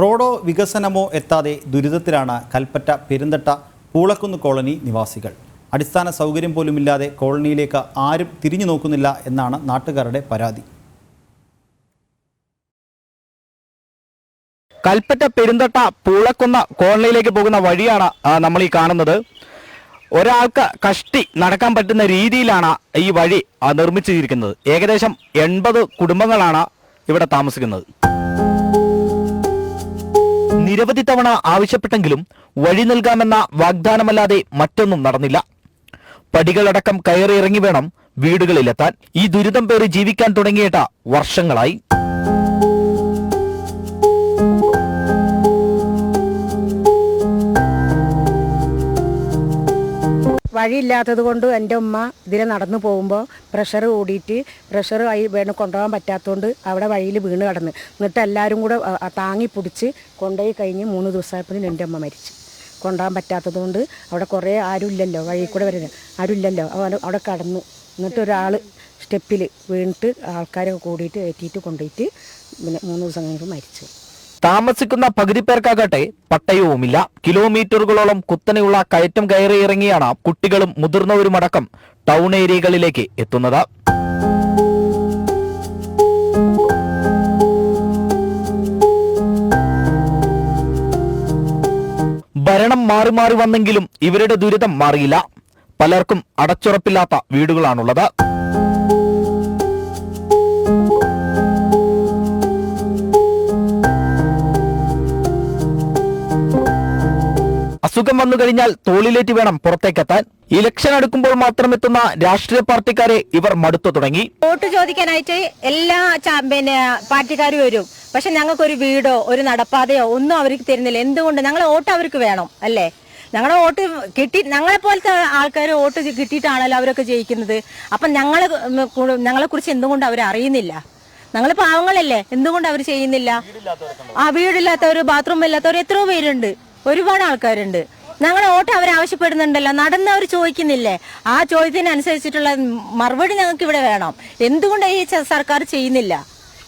റോഡോ വികസനമോ എത്താതെ ദുരിതത്തിലാണ് കൽപ്പറ്റ പെരുന്തട്ട പൂളക്കുന്ന് കോളനി നിവാസികൾ. അടിസ്ഥാന സൗകര്യം പോലുമില്ലാതെ കോളനിയിലേക്ക് ആരും തിരിഞ്ഞു നോക്കുന്നില്ല എന്നാണ് നാട്ടുകാരുടെ പരാതി. കൽപ്പറ്റ പെരുന്തട്ട പൂളക്കുന്ന് കോളനിയിലേക്ക് പോകുന്ന വഴിയാണ് നമ്മൾ ഈ കാണുന്നത്. ഒരാൾക്ക് കഷ്ടി നടക്കാൻ പറ്റുന്ന രീതിയിലാണ് ഈ വഴി നിർമ്മിച്ചിരിക്കുന്നത്. ഏകദേശം 80 കുടുംബങ്ങളാണ് ഇവിടെ താമസിക്കുന്നത്. നിരവധി തവണ ആവശ്യപ്പെട്ടെങ്കിലും വഴി നൽകാമെന്ന വാഗ്ദാനമല്ലാതെ മറ്റൊന്നും നടന്നില്ല. പടികളടക്കം കയറി ഇറങ്ങി വേണം വീടുകളിലെത്താൻ. ഈ ദുരിതം പേറി ജീവിക്കാൻ തുടങ്ങിയിട്ട് വർഷങ്ങളായി. വഴിയില്ലാത്തത് കൊണ്ട് എൻ്റെ ഉമ്മ ഇതിലെ നടന്നു പോകുമ്പോൾ പ്രഷർ കൂടിയിട്ട് പ്രഷർ വേണം കൊണ്ടുപോകാൻ പറ്റാത്തതുകൊണ്ട് അവിടെ വഴിയിൽ വീണ് കിടന്ന്. എന്നിട്ട് എല്ലാവരും കൂടെ താങ്ങി പിടിച്ച് കൊണ്ടുപോയി കഴിഞ്ഞ് 3 ദിവസമായപ്പോൾ എൻ്റെ അമ്മ മരിച്ചു. കൊണ്ടുപോകാൻ പറ്റാത്തത് കൊണ്ട് അവിടെ കുറേ ആരുമില്ലല്ലോ, വഴിയിൽ കൂടെ വരുന്നത് ആരുമില്ലല്ലോ, അവിടെ കടന്ന്. എന്നിട്ട് ഒരാൾ സ്റ്റെപ്പിൽ വീണിട്ട് ആൾക്കാരൊക്കെ കൂടിയിട്ട് ഏറ്റിയിട്ട് കൊണ്ടുപോയിട്ട് പിന്നെ 3 ദിവസം കഴിഞ്ഞ് മരിച്ചു. താമസിക്കുന്ന പകുതി പേർക്കാകട്ടെ പട്ടയവുമില്ല. കിലോമീറ്ററുകളോളം കുത്തനെയുള്ള കയറ്റം കയറി ഇറങ്ങിയാണ് കുട്ടികളും മുതിർന്നവരുമടക്കം ടൗൺ ഏരിയകളിലേക്ക് എത്തുന്നത്. ഭരണം മാറി മാറി വന്നെങ്കിലും ഇവരുടെ ദുരിതം മാറിയില്ല. പലർക്കും അടച്ചുറപ്പില്ലാത്ത വീടുകളാണുള്ളത്. അസുഖം വന്നു കഴിഞ്ഞാൽ തോളിലേറ്റ് വേണം പുറത്തേക്കെത്താൻ. ഇലക്ഷൻ അടുക്കുമ്പോൾ മാത്രം എത്തുന്ന രാഷ്ട്രീയ പാർട്ടിക്കാരെ ഇവർ മടുത്തു തുടങ്ങി. വോട്ട് ചോദിക്കാനായിട്ട് എല്ലാ പാർട്ടിക്കാരും വരും. പക്ഷെ ഞങ്ങൾക്കൊരു വീടോ ഒരു നടപ്പാതയോ ഒന്നും അവർക്ക് തരുന്നില്ല. എന്തുകൊണ്ട്? ഞങ്ങളെ വോട്ട് അവർക്ക് വേണം അല്ലേ? ഞങ്ങളുടെ വോട്ട് ഞങ്ങളെ പോലത്തെ ആൾക്കാർ വോട്ട് കിട്ടിയിട്ടാണല്ലോ അവരൊക്കെ ജയിക്കുന്നത്. അപ്പം ഞങ്ങളെ കുറിച്ച് എന്തുകൊണ്ട് അവർ അറിയുന്നില്ല? ഞങ്ങൾ പാവങ്ങളല്ലേ, എന്തുകൊണ്ട് അവർ ചെയ്യുന്നില്ല? വീടില്ലാത്തവർ, ബാത്റൂം ഇല്ലാത്തവർ എത്രയോ പേരുണ്ട്, ഒരുപാട് ആൾക്കാരുണ്ട്. ഞങ്ങളുടെ വോട്ട് അവർ ആവശ്യപ്പെടുന്നുണ്ടല്ലോ, നടന്ന് അവർ ചോദിക്കുന്നില്ലേ? ആ ചോദ്യത്തിനനുസരിച്ചിട്ടുള്ള മറുപടി ഞങ്ങൾക്ക് ഇവിടെ വേണം. എന്തുകൊണ്ട് ഈ സർക്കാർ ചെയ്യുന്നില്ല?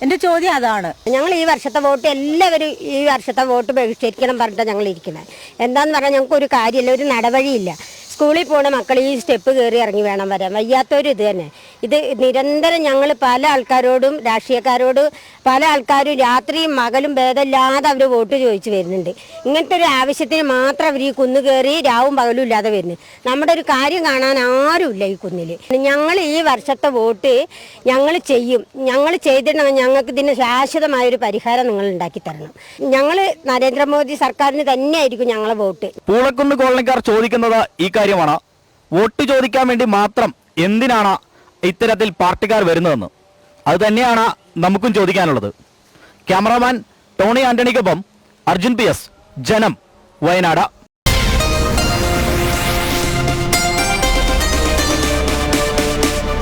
എന്റെ ചോദ്യം അതാണ്. ഞങ്ങൾ ഈ വർഷത്തെ വോട്ട് എല്ലാവരും ഈ വർഷത്തെ വോട്ട് ബഹിഷ്കരിക്കണം പറഞ്ഞിട്ടാണ് ഞങ്ങൾ ഇരിക്കുന്നത്. എന്താന്ന് പറഞ്ഞാൽ ഞങ്ങൾക്ക് ഒരു കാര്യമില്ല, ഒരു നടവഴിയില്ല. സ്കൂളിൽ പോകുന്ന മക്കൾ ഈ സ്റ്റെപ്പ് കയറി ഇറങ്ങി വേണം വരാൻ. വയ്യാത്തവരും ഇത് തന്നെ. ഇത് നിരന്തരം ഞങ്ങൾ പല ആൾക്കാരോടും, രാഷ്ട്രീയക്കാരോട് പല ആൾക്കാരും രാത്രിയും മകലും ഭേദമില്ലാതെ അവർ വോട്ട് ചോദിച്ചു വരുന്നുണ്ട്. ഇങ്ങനത്തെ ഒരു ആവശ്യത്തിന് മാത്രം അവർ ഈ കുന്ന് കയറി രാവും പകലും ഇല്ലാതെ വരുന്നത്. നമ്മുടെ ഒരു കാര്യം കാണാൻ ആരുമില്ല ഈ കുന്നിൽ. ഞങ്ങൾ ഈ വർഷത്തെ വോട്ട് ഞങ്ങൾ ചെയ്യും. ഞങ്ങൾ ചെയ്തിട്ടുണ്ടെങ്കിൽ ഞങ്ങൾക്ക് ഇതിന് ശാശ്വതമായൊരു പരിഹാരം നിങ്ങൾ ഉണ്ടാക്കി തരണം. ഞങ്ങൾ നരേന്ദ്രമോദി സർക്കാരിന് തന്നെയായിരിക്കും ഞങ്ങളെ വോട്ട്. പൂളക്കുന്ന് കോളനിക്കാർ ചോദിക്കുന്നത് ഈ കാര്യമാണ്. വോട്ട് ചോദിക്കാൻ വേണ്ടി മാത്രം എന്തിനാണ് ഇത്തരത്തിൽ പാർട്ടിക്കാർ വരുന്നതെന്ന്. അത് തന്നെയാണ് നമുക്കും ചോദിക്കാനുള്ളത്. ക്യാമറാമാൻ ടോണി ആന്റണിക്കൊപ്പം അർജുൻ PS, ജനം, വയനാട്.